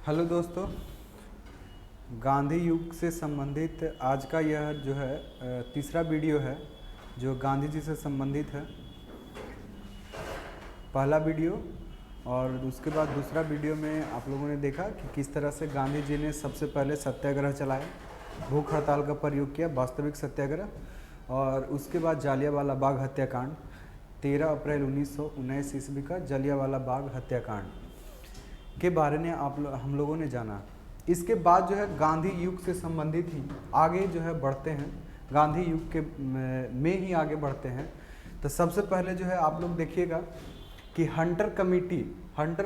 Hello दोस्तों, गांधी युग से संबंधित आज का यह जो है तीसरा वीडियो है जो गांधी जी से संबंधित है। पहला वीडियो और उसके बाद दूसरा वीडियो में आप लोगों ने देखा कि किस तरह से गांधी जी ने सबसे पहले सत्याग्रह चलाया, भूख हड़ताल का प्रयोग किया, वास्तविक सत्याग्रह, और उसके बाद जालियांवाला बाग हत्याकांड, 13 अप्रैल 1919 ईस्वी का जालियांवाला बाग हत्याकांड के बारे में हम लोगों ने जाना। इसके बाद जो है गांधी युग से संबंधित ही आगे जो है बढ़ते हैं, गांधी युग के में ही आगे बढ़ते हैं। तो सबसे पहले जो है आप लोग देखिएगा कि हंटर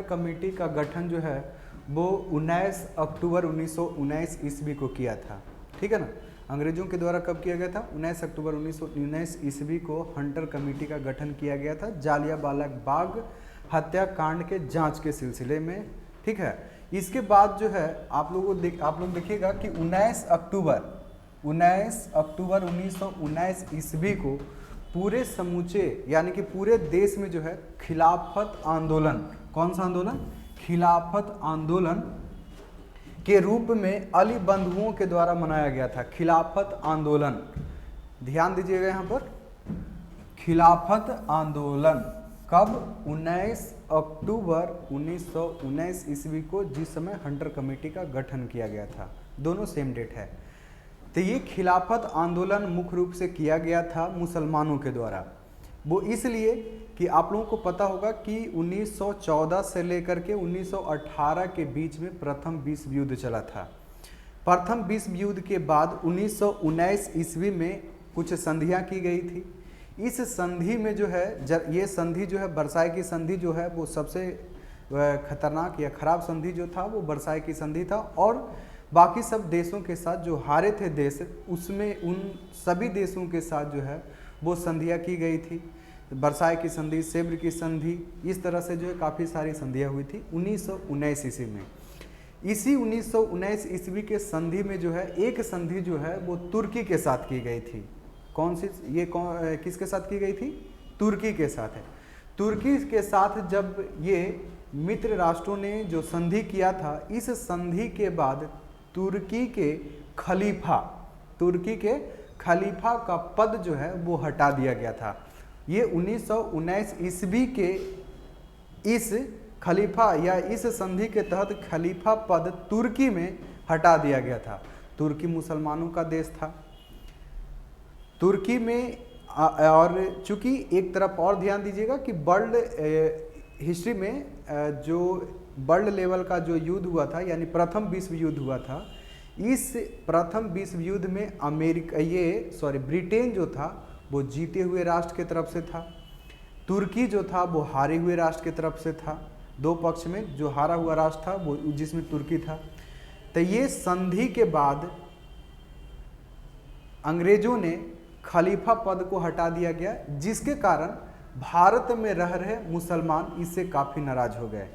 कमेटी का गठन जो है वो 19 अक्टूबर 1919 ईस्वी को किया था। ठीक है ना, अंग्रेजों के द्वारा कब किया गया था? 19 अक्टूबर 1919 ईस्वी को हंटर कमेटी का गठन किया गया था जालियांवाला बाग हत्याकांड के जांच के सिलसिले में। ठीक है, इसके बाद जो है आप लोग देखिएगा कि 19 अक्टूबर 1919 ईस्वी को पूरे समूचे यानी कि पूरे देश में जो है खिलाफत आंदोलन, कौन सा आंदोलन? खिलाफत आंदोलन के रूप में अली बंधुओं के द्वारा मनाया गया था। खिलाफत आंदोलन, ध्यान दीजिएगा यहाँ पर, खिलाफत आंदोलन कब? 19 अक्टूबर 1919 ईस्वी को, जिस समय हंटर कमेटी का गठन किया गया था। दोनों सेम डेट है। तो ये खिलाफत आंदोलन मुख्य रूप से किया गया था मुसलमानों के द्वारा। वो इसलिए कि आप लोगों को पता होगा कि 1914 से लेकर के 1918 के बीच में प्रथम विश्व युद्ध चला था। प्रथम विश्व युद्ध के बाद 1919 ईस्वी में कुछ संधियां की गई थी। इस संधि में जो है ये संधि जो है वर्साई की संधि जो है वो सबसे खतरनाक या खराब संधि जो था वो वर्साई की संधि था। और बाकी सब देशों के साथ जो हारे थे देश, उसमें उन सभी देशों के साथ जो है वो संधियां की गई थी। वर्साई की संधि, सेब्र की संधि, इस तरह से जो है काफ़ी सारी संधियां हुई थी 1919 ईस्वी में। इसी 1919 ईस्वी के संधि में जो है एक संधि जो है वो तुर्की के साथ की गई थी। कौन सी? ये किसके साथ की गई थी? तुर्की के साथ है। तुर्की के साथ जब ये मित्र राष्ट्रों ने जो संधि किया था, इस संधि के बाद तुर्की के खलीफा का पद जो है वो हटा दिया गया था। ये 1919 ईस्वी के इस खलीफा या इस संधि के तहत खलीफा पद तुर्की में हटा दिया गया था। तुर्की मुसलमानों का देश था। तुर्की में और चूंकि एक तरफ और ध्यान दीजिएगा कि वर्ल्ड हिस्ट्री में जो वर्ल्ड लेवल का जो युद्ध हुआ था यानी प्रथम विश्व युद्ध हुआ था, इस प्रथम विश्व युद्ध में ब्रिटेन जो था वो जीते हुए राष्ट्र के तरफ से था। तुर्की जो था वो हारे हुए राष्ट्र के तरफ से था। दो पक्ष में जो हारा हुआ राष्ट्र था वो जिसमें तुर्की था। तो ये संधि के बाद अंग्रेजों ने खलीफा पद को हटा दिया गया, जिसके कारण भारत में रह रहे मुसलमान इससे काफ़ी नाराज हो गए।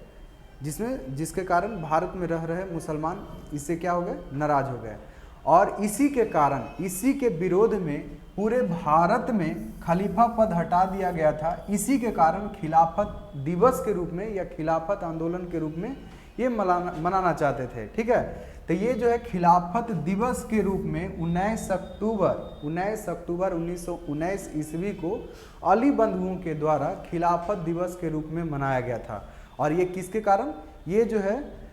जिसके कारण भारत में रह रहे मुसलमान इससे क्या हो गए? नाराज हो गए। और इसी के कारण, इसी के विरोध में पूरे भारत में खलीफा पद हटा दिया गया था। इसी के कारण खिलाफत दिवस के रूप में या खिलाफत आंदोलन के रूप में ये मनाना चाहते थे। ठीक है, तो ये जो है खिलाफत दिवस के रूप में 19 अक्टूबर 1919 ईस्वी को अली बंधुओं के द्वारा खिलाफत दिवस के रूप में मनाया गया था। और ये किसके कारण? ये जो है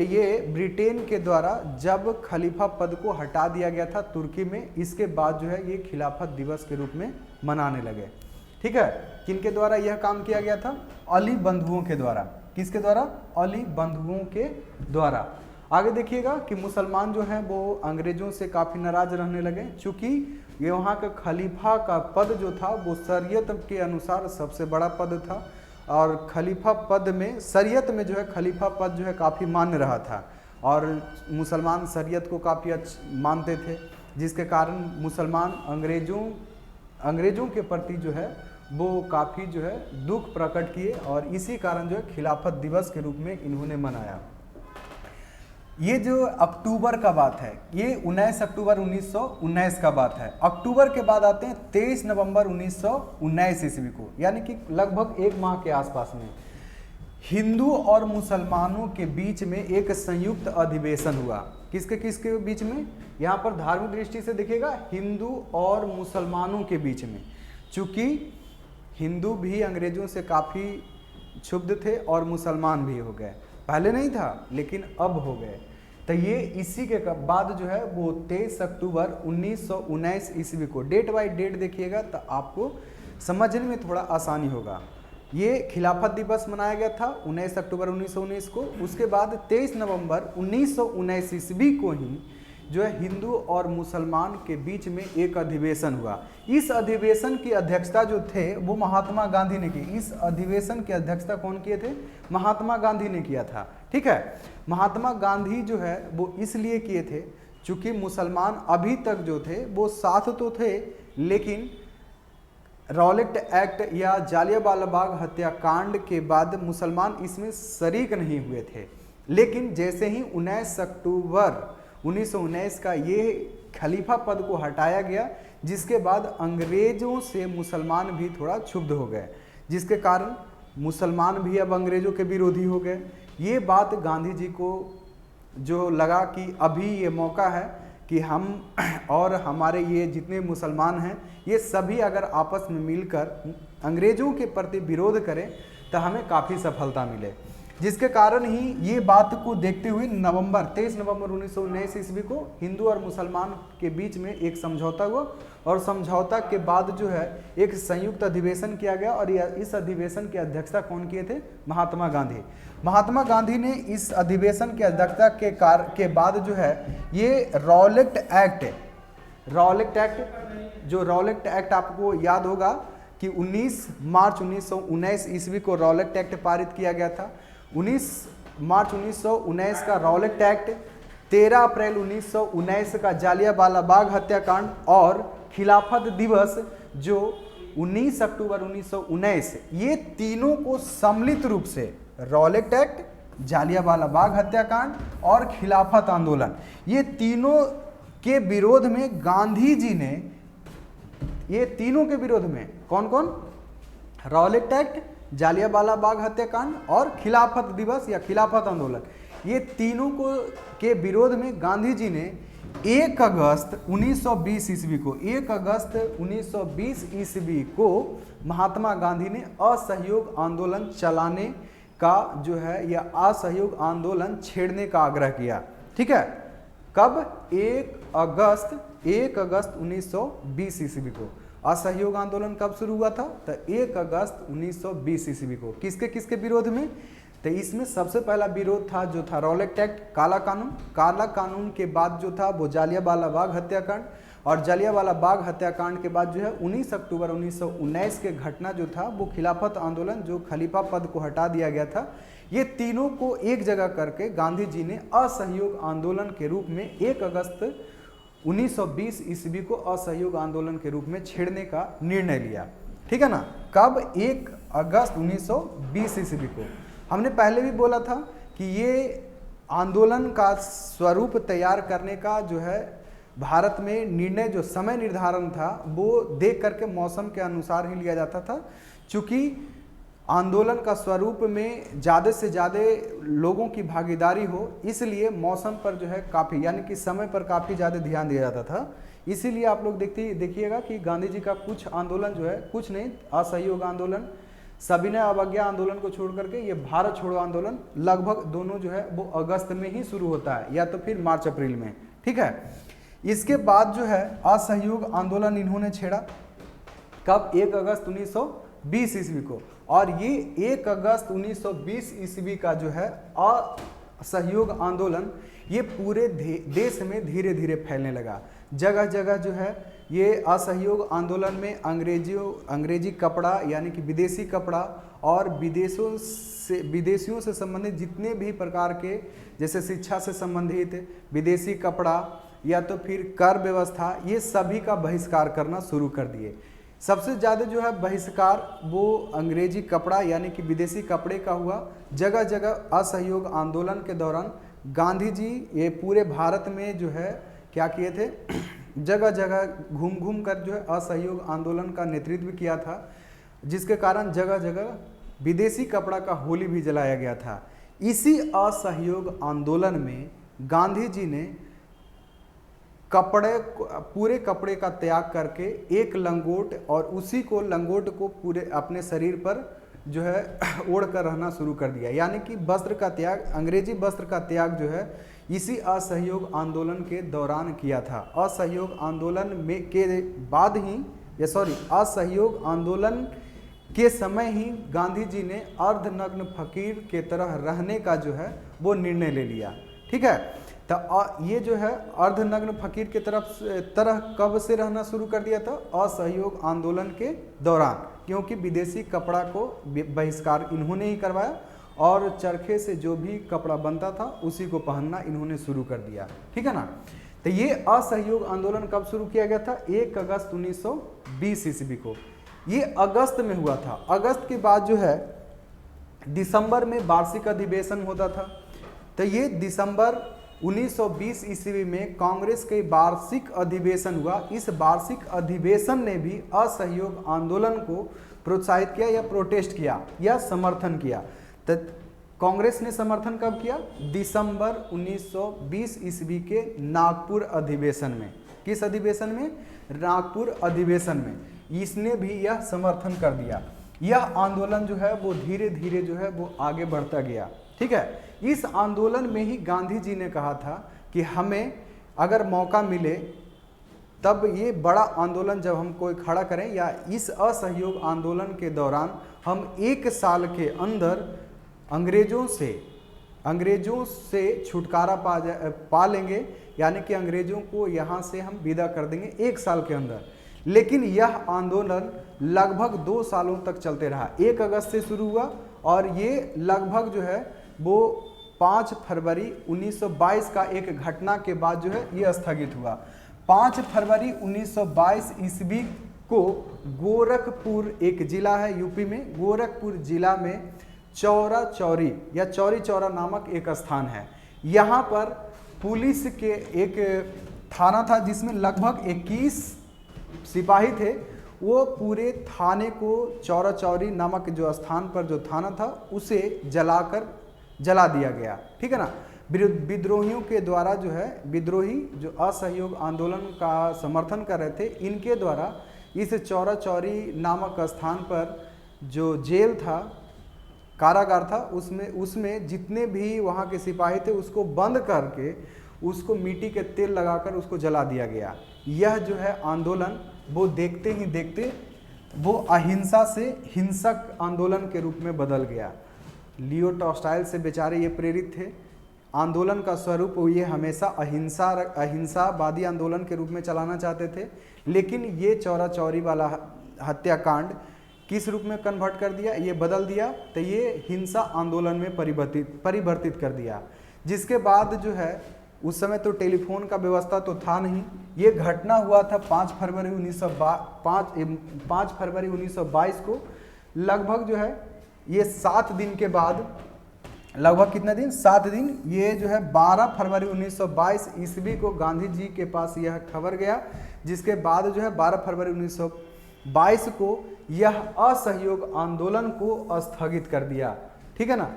ये ब्रिटेन के द्वारा जब खलीफा पद को हटा दिया गया था तुर्की में, इसके बाद जो है ये खिलाफत दिवस के रूप में मनाने लगे। ठीक है, किनके द्वारा यह काम किया गया था? अली बंधुओं के द्वारा। किसके द्वारा? अली बंधुओं के द्वारा। आगे देखिएगा कि मुसलमान जो हैं वो अंग्रेजों से काफ़ी नाराज रहने लगे, चूँकि ये वहाँ का खलीफा का पद जो था वो शरीयत के अनुसार सबसे बड़ा पद था। और खलीफा पद में, शरीयत में जो है खलीफा पद जो है काफ़ी मान्य रहा था और मुसलमान शरीयत को काफ़ी मानते थे, जिसके कारण मुसलमान अंग्रेज़ों के प्रति जो है वो काफ़ी जो है दुख प्रकट किए और इसी कारण जो है खिलाफत दिवस के रूप में इन्होंने मनाया। ये जो अक्टूबर का बात है, ये 19 अक्टूबर 1919 का बात है। अक्टूबर के बाद आते हैं 23 नवंबर 1919 ईस्वी को, यानी कि लगभग एक माह के आसपास में हिंदू और मुसलमानों के बीच में एक संयुक्त अधिवेशन हुआ। किसके किसके बीच में? यहाँ पर धार्मिक दृष्टि से देखिएगा, हिंदू और मुसलमानों के बीच में। चूंकि हिंदू भी अंग्रेजों से काफ़ी क्षुब्ध थे और मुसलमान भी हो गए, पहले नहीं था लेकिन अब हो गए। तो ये इसी के बाद जो है वो 23 अक्टूबर 1919 ईस्वी को, डेट बाई डेट देखिएगा तो आपको समझने में थोड़ा आसानी होगा। ये खिलाफत दिवस मनाया गया था 19 अक्टूबर 1919 को। उसके बाद 23 नवंबर 1919 ईस्वी को ही जो है हिंदू और मुसलमान के बीच में एक अधिवेशन हुआ। इस अधिवेशन की अध्यक्षता जो थे वो महात्मा गांधी ने की। इस अधिवेशन की अध्यक्षता कौन किए थे? महात्मा गांधी ने किया था। ठीक है, महात्मा गांधी जो है वो इसलिए किए थे चूंकि मुसलमान अभी तक जो थे वो साथ तो थे, लेकिन रॉलेट एक्ट या जालियांवाला बाग हत्याकांड के बाद मुसलमान इसमें शरीक नहीं हुए थे। लेकिन जैसे ही 19 अक्टूबर 1919 का ये खलीफा पद को हटाया गया, जिसके बाद अंग्रेजों से मुसलमान भी थोड़ा क्षुब्ध हो गए, जिसके कारण मुसलमान भी अब अंग्रेजों के विरोधी हो गए। ये बात गांधी जी को जो लगा कि अभी ये मौका है कि हम और हमारे ये जितने मुसलमान हैं ये सभी अगर आपस में मिलकर अंग्रेजों के प्रति विरोध करें तो हमें काफ़ी सफलता मिले। जिसके कारण ही ये बात को देखते हुए 23 नवंबर 1919 ईस्वी को हिंदू और मुसलमान के बीच में एक समझौता हुआ, और समझौता के बाद जो है एक संयुक्त अधिवेशन किया गया। और इस अधिवेशन की अध्यक्षता कौन किए थे? महात्मा गांधी। महात्मा गांधी ने इस अधिवेशन की अध्यक्षता के बाद जो है ये रॉलेट एक्ट आपको याद होगा कि 19 मार्च 1919 ईस्वी को रॉलेट एक्ट पारित किया गया था। 19 मार्च 1919 का रॉलेट एक्ट, 13 अप्रैल 1919 का जालियांवाला बाग हत्याकांड और खिलाफत दिवस जो 19 अक्टूबर 1919, ये तीनों को सम्मिलित रूप से रॉलेट एक्ट, जालियांवाला बाग हत्याकांड और खिलाफत आंदोलन, ये तीनों के विरोध में गांधी जी ने, ये तीनों के विरोध में कौन कौन? रॉलेट एक्ट, जालियांवाला बाग हत्याकांड और खिलाफत दिवस या खिलाफत आंदोलन, ये तीनों को के विरोध में गांधी जी ने 1 अगस्त 1920 ईस्वी को 1 अगस्त 1920 ईस्वी को महात्मा गांधी ने असहयोग आंदोलन चलाने का जो है या असहयोग आंदोलन छेड़ने का आग्रह किया। ठीक है, कब? 1 अगस्त 1920 ईस्वी को। असहयोग आंदोलन कब शुरू हुआ था? तो 1 अगस्त 1920 ईस्वी को। किसके किसके विरोध में? तो इसमें सबसे पहला विरोध था जो था रॉलेट एक्ट, काला कानून के बाद जो था वो जालियांवाला बाग हत्याकांड, और जालियांवाला बाग हत्याकांड के बाद जो है 19 अक्टूबर 1919 के घटना जो था वो खिलाफत आंदोलन, जो खलीफा पद को हटा दिया गया था। ये तीनों को एक जगह करके गांधी जी ने असहयोग आंदोलन के रूप में 1 अगस्त 1920 ईस्वी को असहयोग आंदोलन के रूप में छेड़ने का निर्णय लिया। ठीक है ना? कब? 1 अगस्त 1920 ईस्वी को। हमने पहले भी बोला था कि ये आंदोलन का स्वरूप तैयार करने का जो है भारत में निर्णय, जो समय निर्धारण था वो देख करके मौसम के अनुसार ही लिया जाता था। चूँकि आंदोलन का स्वरूप में ज़्यादा से ज़्यादा लोगों की भागीदारी हो, इसलिए मौसम पर जो है काफ़ी, यानी कि समय पर काफ़ी ज़्यादा ध्यान दिया जाता था। इसीलिए आप लोग देखिएगा कि गांधी जी का कुछ आंदोलन जो है, कुछ नहीं, असहयोग आंदोलन, सविनय अवज्ञा आंदोलन को छोड़ करके ये भारत छोड़ो आंदोलन, लगभग दोनों जो है वो अगस्त में ही शुरू होता है या तो फिर मार्च अप्रैल में। ठीक है, इसके बाद जो है असहयोग आंदोलन इन्होंने छेड़ा कब? 1 अगस्त 1920 ईस्वी को। और ये 1 अगस्त 1920 ईस्वी का जो है असहयोग आंदोलन ये पूरे देश में धीरे धीरे फैलने लगा। जगह जगह जो है ये असहयोग आंदोलन में अंग्रेजी कपड़ा यानी कि विदेशी कपड़ा और विदेशियों से संबंधित जितने भी प्रकार के, जैसे शिक्षा से संबंधित विदेशी कपड़ा या तो फिर कर व्यवस्था, ये सभी का बहिष्कार करना शुरू कर दिए। सबसे ज़्यादा जो है बहिष्कार वो अंग्रेजी कपड़ा यानी कि विदेशी कपड़े का हुआ। जगह जगह असहयोग आंदोलन के दौरान गांधी जी ये पूरे भारत में जो है क्या किए थे, जगह जगह घूम घूम कर जो है असहयोग आंदोलन का नेतृत्व किया था, जिसके कारण जगह जगह विदेशी कपड़ा का होली भी जलाया गया था। इसी असहयोग आंदोलन में गांधी जी ने पूरे कपड़े का त्याग करके एक लंगोट, और उसी को लंगोट को पूरे अपने शरीर पर जो है ओढ़ कर रहना शुरू कर दिया। यानी कि वस्त्र का त्याग, अंग्रेजी वस्त्र का त्याग जो है इसी असहयोग आंदोलन के दौरान किया था। असहयोग आंदोलन में के बाद ही असहयोग आंदोलन के समय ही गांधी जी ने अर्धनग्न फकीर के तरह रहने का जो है वो निर्णय ले लिया। ठीक है, तो ये जो है अर्धनग्न फकीर के तरह कब से रहना शुरू कर दिया था? असहयोग आंदोलन के दौरान, क्योंकि विदेशी कपड़ा को बहिष्कार इन्होंने ही करवाया और चरखे से जो भी कपड़ा बनता था उसी को पहनना इन्होंने शुरू कर दिया। ठीक है ना। तो ये असहयोग आंदोलन कब शुरू किया गया था? 1 अगस्त 1920 ईस्वी को। ये अगस्त में हुआ था। अगस्त के बाद जो है दिसंबर में वार्षिक अधिवेशन होता था। तो ये दिसंबर 1920 ईस्वी में कांग्रेस के वार्षिक अधिवेशन हुआ। इस वार्षिक अधिवेशन ने भी असहयोग आंदोलन को प्रोत्साहित किया या प्रोटेस्ट किया या समर्थन किया। तो कांग्रेस ने समर्थन कब किया? दिसंबर 1920 ईस्वी के नागपुर अधिवेशन में। किस अधिवेशन में? नागपुर अधिवेशन में इसने भी यह समर्थन कर दिया। यह आंदोलन जो है वो धीरे धीरे जो है वो आगे बढ़ता गया। ठीक है, इस आंदोलन में ही गांधी जी ने कहा था कि हमें अगर मौका मिले तब ये बड़ा आंदोलन जब हम कोई खड़ा करें, या इस असहयोग आंदोलन के दौरान हम 1 साल के अंदर अंग्रेजों से छुटकारा पा लेंगे, यानी कि अंग्रेजों को यहाँ से हम विदा कर देंगे 1 साल के अंदर। लेकिन यह आंदोलन लगभग 2 सालों तक चलते रहा। 1 अगस्त से शुरू हुआ और ये लगभग जो है वो 5 फरवरी 1922 का एक घटना के बाद जो है ये स्थगित हुआ। 5 फरवरी 1922 ईस्वी को गोरखपुर, एक जिला है यूपी में, गोरखपुर जिला में चौरा चौरी या चौरी चौरा नामक एक स्थान है। यहाँ पर पुलिस के एक थाना था जिसमें लगभग 21 सिपाही थे। वो पूरे थाने को चौरा चौरी नामक जो स्थान पर जो थाना था उसे जला दिया गया। ठीक है ना। विद्रोहियों के द्वारा जो है, विद्रोही जो असहयोग आंदोलन का समर्थन कर रहे थे, इनके द्वारा इस चौरा चौरी नामक स्थान पर जो जेल था, कारागार था, उसमें जितने भी वहाँ के सिपाही थे उसको बंद करके उसको मिट्टी के तेल लगाकर उसको जला दिया गया। यह जो है आंदोलन वो देखते ही देखते वो अहिंसा से हिंसक आंदोलन के रूप में बदल गया। लियो टॉल्स्टॉय से बेचारे ये प्रेरित थे। आंदोलन का स्वरूप ये हमेशा अहिंसावादी आंदोलन के रूप में चलाना चाहते थे, लेकिन ये चौरा चौरी वाला हत्याकांड किस रूप में कन्वर्ट कर दिया, ये बदल दिया। तो ये हिंसा आंदोलन में परिवर्तित कर दिया। जिसके बाद जो है उस समय तो टेलीफोन का व्यवस्था तो था नहीं। ये घटना हुआ था 5 फरवरी 1922 को। लगभग जो है ये 7 दिन के बाद, लगभग कितना दिन, 7 दिन, ये जो है 12 फरवरी 1922 ईस्वी को गांधी जी के पास यह खबर गया, जिसके बाद जो है 12 फरवरी 1922 को यह असहयोग आंदोलन को स्थगित कर दिया। ठीक है ना।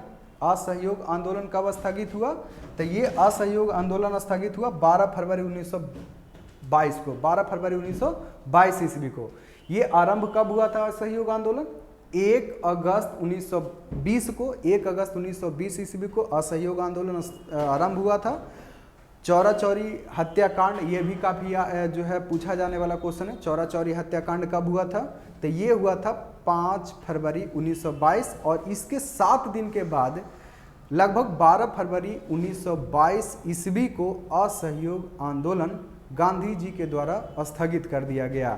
असहयोग आंदोलन कब स्थगित हुआ? तो ये असहयोग आंदोलन स्थगित हुआ 12 फरवरी 1922 को, 12 फरवरी 1922 ईस्वी को। ये आरंभ कब हुआ था असहयोग आंदोलन? 1 अगस्त 1920 को, 1 अगस्त 1920 ईस्वी को असहयोग आंदोलन आरंभ हुआ था। चौरा चौरी हत्याकांड, ये भी काफ़ी जो है पूछा जाने वाला क्वेश्चन है। चौरा चौरी हत्याकांड कब हुआ था? तो ये हुआ था 5 फरवरी 1922, और इसके 7 दिन के बाद लगभग 12 फरवरी 1922 ईस्वी को असहयोग आंदोलन गांधी जी के द्वारा स्थगित कर दिया गया।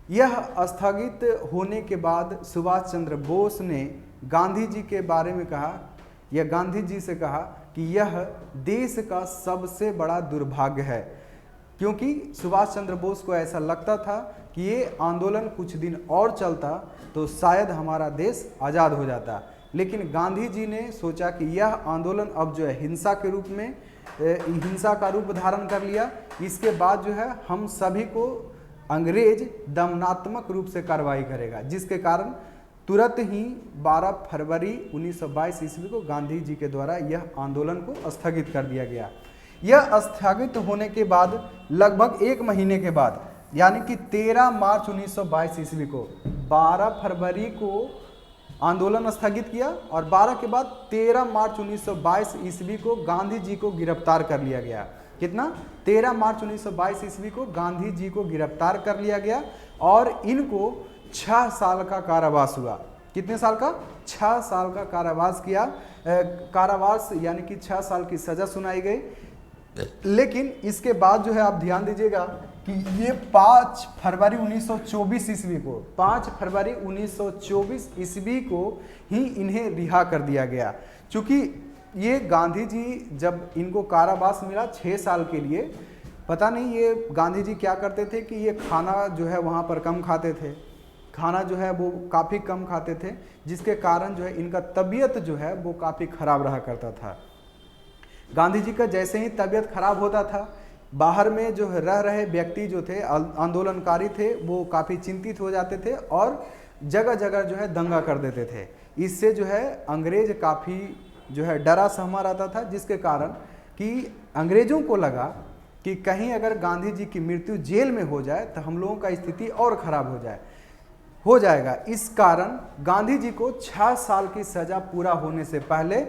यह स्थगित होने के बाद सुभाष चंद्र बोस ने गांधी जी के बारे में कहा, या गांधी जी से कहा कि यह देश का सबसे बड़ा दुर्भाग्य है, क्योंकि सुभाष चंद्र बोस को ऐसा लगता था कि ये आंदोलन कुछ दिन और चलता तो शायद हमारा देश आज़ाद हो जाता। लेकिन गांधी जी ने सोचा कि यह आंदोलन अब जो है हिंसा के रूप में, हिंसा का रूप धारण कर लिया। इसके बाद जो है हम सभी को अंग्रेज दमनात्मक रूप से कार्रवाई करेगा, जिसके कारण तुरंत ही 12 फरवरी 1922 ईस्वी को गांधी जी के द्वारा यह आंदोलन को स्थगित कर दिया गया। यह स्थगित होने के बाद लगभग 1 महीने के बाद यानी कि 13 मार्च 1922 ईस्वी को 12 फरवरी को आंदोलन स्थगित किया और 12 के बाद 13 मार्च 1922 ईस्वी को गांधी जी को गिरफ्तार कर लिया गया। कितना? 13 मार्च 1922 ईस्वी को गांधी जी को गिरफ्तार कर लिया गया और इनको 6 साल का कारावास हुआ। कितने साल का? 6 साल का कारावास किया। कारावास यानी कि 6 साल की सजा सुनाई गई। लेकिन इसके बाद जो है आप ध्यान दीजिएगा कि ये 5 फरवरी 1924 ईस्वी को 5 फरवरी 1924 ईस्वी को ही इन्हें रिहा कर दिया गया। चूँकि ये गांधी जी जब इनको कारावास मिला 6 साल के लिए, पता नहीं ये गांधी जी क्या करते थे कि ये खाना जो है वहाँ पर कम खाते थे, खाना जो है वो काफ़ी कम खाते थे, जिसके कारण जो है इनका तबीयत जो है वो काफ़ी ख़राब रहा करता था। गांधी जी का जैसे ही तबीयत खराब होता था, बाहर में जो रह रहे व्यक्ति जो थे, आंदोलनकारी थे, वो काफ़ी चिंतित हो जाते थे और जगह जगह जो है दंगा कर देते थे। इससे जो है अंग्रेज काफ़ी जो है डरा सहमा रहता था, जिसके कारण कि अंग्रेज़ों को लगा कि कहीं अगर गांधी जी की मृत्यु जेल में हो जाए तो हम लोगों का स्थिति और ख़राब हो जाएगा। इस कारण गांधी जी को 6 साल की सज़ा पूरा होने से पहले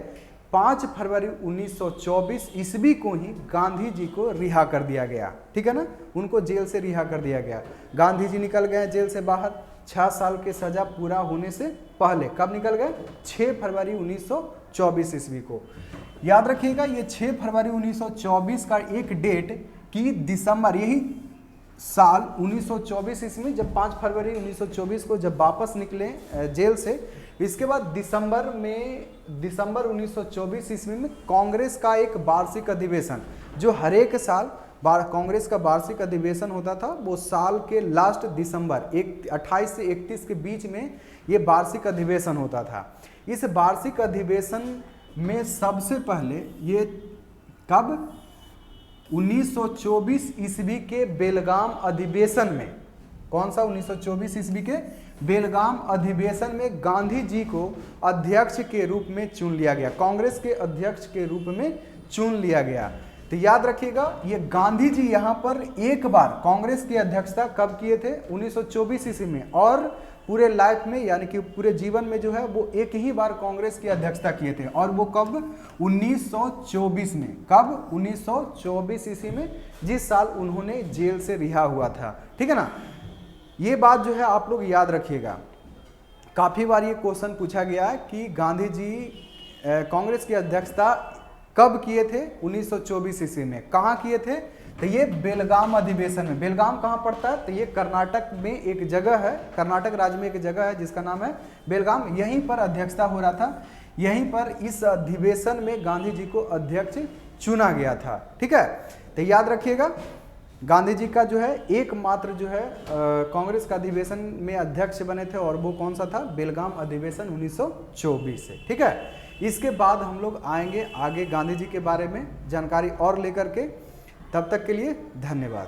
5 फरवरी 1924 ईस्वी को ही गांधी जी को रिहा कर दिया गया। ठीक है ना, उनको जेल से रिहा कर दिया गया। गांधी जी निकल गए जेल से बाहर 6 साल की सज़ा पूरा होने से पहले। कब निकल गए? 6 फरवरी 1924 ईस्वी को। याद रखिएगा ये 6 फरवरी 1924 का एक डेट कि दिसंबर, यही साल 1924 ईस्वी जब 5 फरवरी 1924 को जब वापस निकले जेल से, इसके बाद दिसंबर 1924 ईस्वी में कांग्रेस का एक वार्षिक अधिवेशन, जो हर एक साल कांग्रेस का वार्षिक अधिवेशन होता था, वो साल के लास्ट दिसंबर 28 से 31 के बीच में ये वार्षिक अधिवेशन होता था। इस वार्षिक अधिवेशन में सबसे पहले ये कब? 1924 ईस्वी के बेलगाम अधिवेशन में। कौन सा? 1924 ईस्वी के बेलगाम अधिवेशन में गांधी जी को अध्यक्ष के रूप में चुन लिया गया, कांग्रेस के अध्यक्ष के रूप में चुन लिया गया। तो याद रखिएगा ये गांधी जी यहाँ पर एक बार कांग्रेस की अध्यक्षता कब किए थे? 1924 ईस्वी में, और पूरे लाइफ में यानी कि पूरे जीवन में जो है वो एक ही बार कांग्रेस की अध्यक्षता किए थे, और वो कब? 1924 में। कब? 1924 ईस्वी में, जिस साल उन्होंने जेल से रिहा हुआ था। ठीक है ना, ये बात जो है आप लोग याद रखिएगा। काफ़ी बार ये क्वेश्चन पूछा गया है कि गांधी जी कांग्रेस की अध्यक्षता कब किए थे? 1924 ईस्वी में। कहाँ किए थे? तो ये बेलगाम अधिवेशन में। बेलगाम कहाँ पड़ता है? तो ये कर्नाटक में एक जगह है, कर्नाटक राज्य में एक जगह है जिसका नाम है बेलगाम। यहीं पर अध्यक्षता हो रहा था, यहीं पर इस अधिवेशन में गांधी जी को अध्यक्ष चुना गया था। ठीक है, तो याद रखिएगा गांधी जी का जो है एकमात्र जो है कांग्रेस का अधिवेशन में अध्यक्ष बने थे, और वो कौन सा था? बेलगाम अधिवेशन 1924 से। ठीक है, इसके बाद हम लोग आएंगे आगे गांधी जी के बारे में जानकारी और लेकर के। तब तक के लिए धन्यवाद।